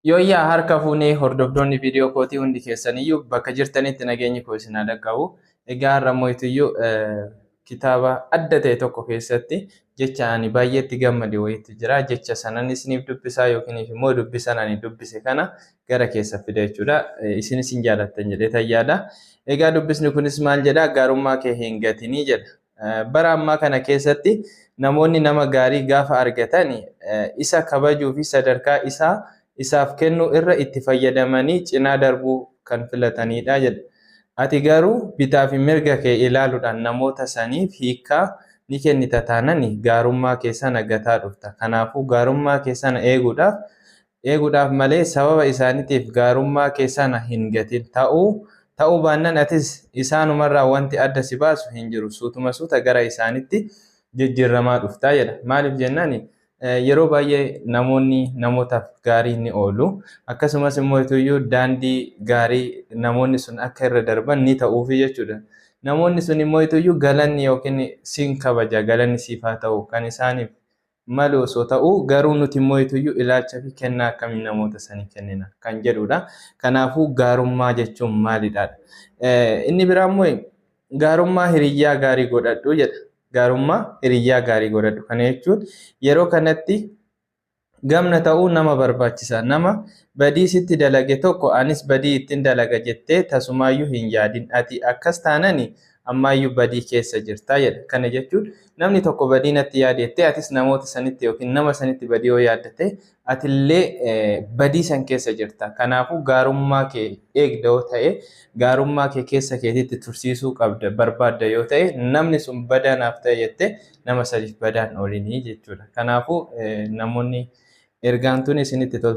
Yooyyaa harka fuunee hordoftoonni viidiyoo kootii hundi keessaniyyuu bakka jirtanitti nageenyi koo isin haa dhaqqabu. Egaa har'a mootiyyuu kitaaba adda ta'e tokko keessatti jecha ani baay'eetti gammade wayiitu jira. Jecha sanan isiniif dubbisaa yookiin immoo dubbisan ani dubbise kana gara keessa fida jechuudha. Isinis hin jaalattan jedhee tayyaadha. Egaa dubbisni kunis maal jedhaa? Gaarummaa kee hin gatinii jedha. Bara ammaa kana keessatti namoonni nama gaarii gaafa argatan isa kabajuu fi sadarkaa isaaf kennu irra itti fayyadamanii cinaa darbuu kan filatanidha jedha. Ati garuu bitaa fi mirga kee ilaaluudhaan namoota saniif hiikaa ni kennita taanani gaarummaa kee sana gataa dhufta. Kanaafuu gaarummaa kee sana eeguudhaaf malee sababa isaaniitiif gaarummaa kee sana hin gatin. Ta'uu baannaan atis isaanumarraa wanti adda si baasu hin jiru. Suutuma suuta gara isaanitti jijjiiramaa dhuftaa jedha. Maaliif jennaani? Yeroo baay'ee namoonni namootaaf gaarii ni oolu. Akkasumas immoo daandii gaarii namoonni sun akka irra darban ni ta'uufi jechuudha. Namoonni sun immoo galanni yookiin siin kabaja galanni siif haa ta'u kan isaaniif malu osoo ta'u garuu nuti immoo ilaalcha fi kennaa akkamii namoota sanii kennina kan jedhudha. Kanaafuu gaarummaa jechuun maalidha? Inni biraa immoo gaarummaa hiriyyaa gaarii godhadhu jedha. Gaarummaa hiriyyaa gaarii godhadhu. Kana jechuun yeroo kanatti gamna ta'uu nama barbaachisa. Nama badii sitti dalage tokko anis badii ittiin dalaga jettee tasumaayyuu hin yaadin. Ati akkas taanani ammaayyuu badii keessa jirta jedha. Kana jechuun namni tokko badii natti yaadettee atis namoota sanitti yookiin nama sanitti badii yoo yaaddate atillee badii san keessa jirta. Kanaafuu gaarummaa kee eegda yoo ta'e gaarummaa kee keessa keetitti tursiisuu qabda barbaadda yoo ta'e namni sun badaanaaf ta'e jettee nama sadiif badaan oolinii jechuudha. Kanaafuu namoonni ergaan tun isinitti toltu.